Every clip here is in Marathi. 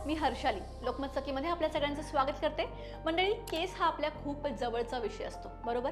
मी हर्षाली लोकमत सखीमध्ये आपल्या सगळ्यांचं स्वागत करते। मंडळी, केस हा आपल्या खूप जवळचा विषय असतो, बरोबर?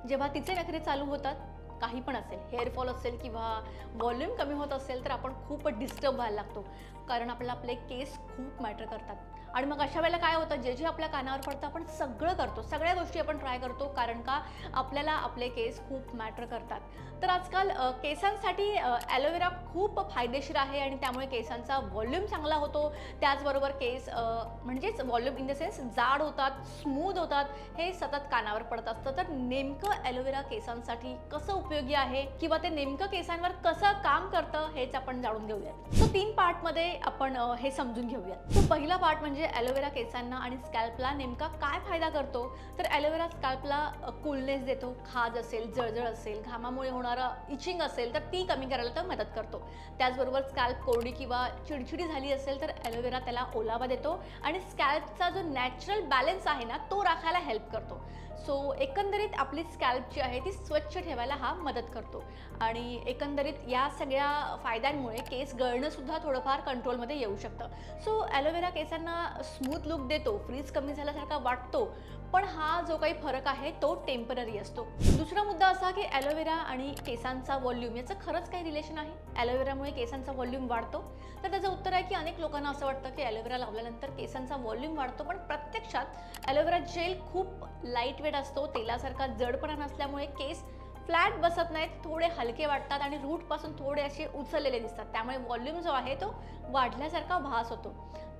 जेव्हा तिचे नखरे चालू होतात, काही पण असेल, हेअरफॉल असेल किंवा व्हॉल्यूम कमी होत असेल तर आपण खूप डिस्टर्ब व्हायला लागतो, कारण आपल्याला आपले केस खूप मॅटर करतात। आणि मग अशा वेळेला काय होतं, जे जे आपल्या कानावर पडतं आपण सगळं करतो, सगळ्या गोष्टी आपण ट्राय करतो, कारण का आपल्याला आपले केस खूप मॅटर करतात। तर आजकाल केसांसाठी ॲलोवेरा खूप फायदेशीर आहे आणि त्यामुळे केसांचा व्हॉल्यूम चांगला होतो। त्याचबरोबर केस म्हणजेच व्हॉल्यूम इन द सेन्स जाड होतात, स्मूथ होतात, हे सतत कानावर पडत असतं। तर नेमकं ॲलोवेरा केसांसाठी कसं उपयोगी आहे किंवा ते नेमकं केसांवर कसं काम करतं हेच आपण जाणून घेऊयात। सो 3 पार्टमध्ये आपण हे समजून घेऊयात। सो पहिला पार्ट म्हणजे ॲलोवेरा केसांना आणि स्कॅल्पला नेमका काय फायदा करतो। तर ॲलोवेरा स्कॅल्पला कूलनेस देतो, खाज असेल, जळजळ असेल, घामामुळे होणारं इचिंग असेल तर ती कमी करायला तर मदत करतो। त्याचबरोबर स्कॅल्प कोरडी किंवा चिडचिडी झाली असेल तर ॲलोवेरा त्याला ओलावा देतो आणि स्कॅल्पचा जो नॅचरल बॅलन्स आहे ना तो राखायला हेल्प करतो। सो एकंदरीत आपली स्कॅल्प जी आहे ती स्वच्छ ठेवायला हा मदत करतो आणि एकंदरीत या सगळ्या फायद्यांमुळे केस गळणं सुद्धा थोडंफार कंट्रोलमध्ये येऊ शकतं। सो ॲलोवेरा केसांना स्मूथ लुक देतो, फ्रीज कमी झाल्यासारखा वाटतो, पण हा जो काही फरक आहे तो टेम्पररी असतो। दुसरा मुद्दा असा की ॲलोवेरा आणि केसांचा व्हॉल्यूम याचं खरंच काही रिलेशन आहे? ॲलोवेरामुळे केसांचा व्हॉल्यूम वाढतो? तर त्याचं उत्तर आहे की अनेक लोकांना असं वाटतं की ॲलोवेरा लावल्यानंतर केसांचा व्हॉल्यूम वाढतो, पण प्रत्यक्षात ॲलोवेरा जेल खूप लाईट वेट असतो, तेलासारखा जडपणा नसल्यामुळे केस फ्लॅट बसत नाहीत, थोडे हलके वाटतात आणि रूटपासून थोडे असे उचललेले दिसतात। त्यामुळे व्हॉल्यूम जो आहे तो वाढल्यासारखा भास होतो,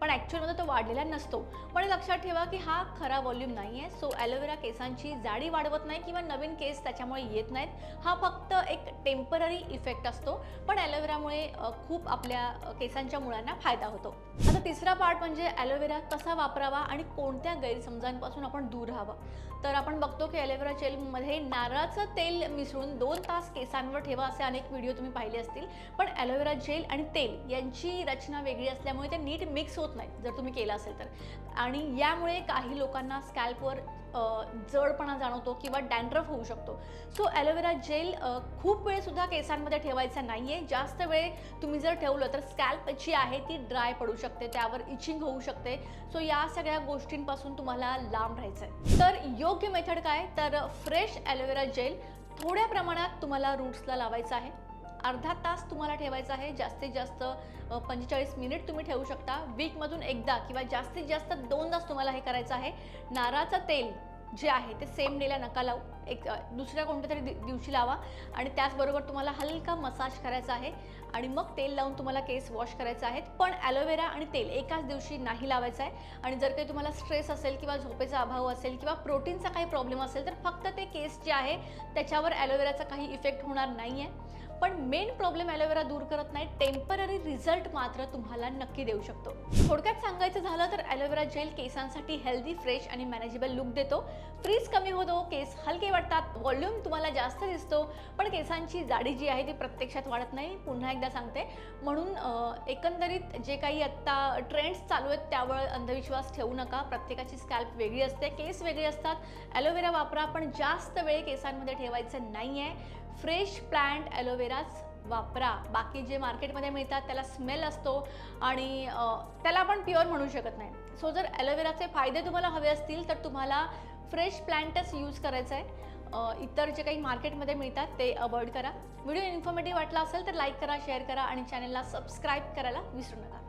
पण ॲक्च्युअलमध्ये तो वाढलेला नसतो। पण लक्षात ठेवा की हा खरा व्हॉल्यूम नाही आहे। सो ॲलोवेरा केसांची जाडी वाढवत नाही किंवा नवीन केस त्याच्यामुळे येत नाहीत, हा फक्त एक टेम्पररी इफेक्ट असतो, पण ॲलोवेरामुळे खूप आपल्या केसांच्या मुळांना फायदा होतो। आता तिसरा पार्ट म्हणजे ॲलोवेरा कसा वापरावा आणि कोणत्या गैरसमजांपासून आपण दूर राहावं। तर आपण बघतो की ॲलोवेरा जेलमध्ये नारळाचं तेल मिसळून 2 तास केसांवर ठेवा, असे अनेक व्हिडिओ तुम्ही पाहिले असतील। पण ॲलोवेरा जेल आणि तेल यांची रचना वेगळी असल्यामुळे ते नीट मिक्स होत नाही जर तुम्ही केलं असेल तर, आणि यामुळे काही लोकांना स्कॅल्पवर जडपणा जाणवतो किंवा डॅन्ड्रफ होऊ शकतो। सो ॲलोवेरा जेल खूप वेळ सुद्धा केसांमध्ये ठेवायचा नाहीये। जास्त वेळ तुम्ही जर ठेवलं तर स्कॅल्प जी आहे ती ड्राय पडू शकते, त्यावर इचिंग होऊ शकते। सो या सगळ्या गोष्टींपासून तुम्हाला लांब राहायचं आहे। तर योग्य मेथड काय, तर फ्रेश ॲलोवेरा जेल थोड्या प्रमाणात तुम्हाला रूट्सला लावायचं आहे, अर्धा तास तुम्हाला ठेवायचं आहे, जास्तीत जास्त 45 मिनिट तुम्ही ठेवू शकता। वीकमधून एकदा किंवा जास्तीत जास्त 2 तास तुम्हाला हे करायचं आहे। नारळाचं तेल जे आहे ते सेम डेला नका लावू, एक दुसऱ्या कोणत्या तरी दिवशी लावा आणि त्याचबरोबर तुम्हाला हलका मसाज करायचा आहे आणि मग तेल लावून तुम्हाला केस वॉश करायचे आहेत। पण ॲलोवेरा आणि तेल एकाच दिवशी नाही लावायचं आहे। आणि जर काही तुम्हाला स्ट्रेस असेल किंवा झोपेचा अभाव असेल किंवा प्रोटीनचा काही प्रॉब्लेम असेल तर फक्त ते केस जे आहे त्याच्यावर ॲलोवेराचा काही इफेक्ट होणार नाही आहे, पण मेन प्रॉब्लेम ॲलोवेरा दूर करत नाही, टेम्पररी रिझल्ट मात्र तुम्हाला नक्की देऊ शकतो। थोडक्यात सांगायचं झालं तर ॲलोवेरा जेल केसांसाठी हेल्दी, फ्रेश आणि मॅनेजेबल लुक देतो, फ्रीज कमी होतो, केस हलके वाटतात, व्हॉल्यूम तुम्हाला जास्त दिसतो, पण केसांची जाडी जी आहे ती प्रत्यक्षात वाढत नाही। पुन्हा एकदा सांगते, म्हणून एकंदरीत जे काही आत्ता ट्रेंड्स चालू आहेत त्यावर अंधविश्वास ठेवू नका। प्रत्येकाची स्कॅल्प वेगळी असते, केस वेगळे असतात। ॲलोवेरा वापरा, पण जास्त वेळ केसांमध्ये ठेवायचं नाही आहे। फ्रेश प्लांट ॲलोवेराच वापरा। बाकी जे मार्केटमध्ये मिळतात त्याला स्मेल असतो आणि त्याला आपण प्युअर म्हणू शकत नाही। सो जर ॲलोवेराचे फायदे तुम्हाला हवे असतील तर तुम्हाला फ्रेश प्लांटच यूज करायचं आहे, इतर जे काही मार्केटमध्ये मिळतात ते अवॉइड करा। व्हिडिओ इन्फॉर्मेटिव्ह वाटला असेल तर लाईक करा, शेअर करा आणि चॅनलला सबस्क्राईब करायला विसरू नका।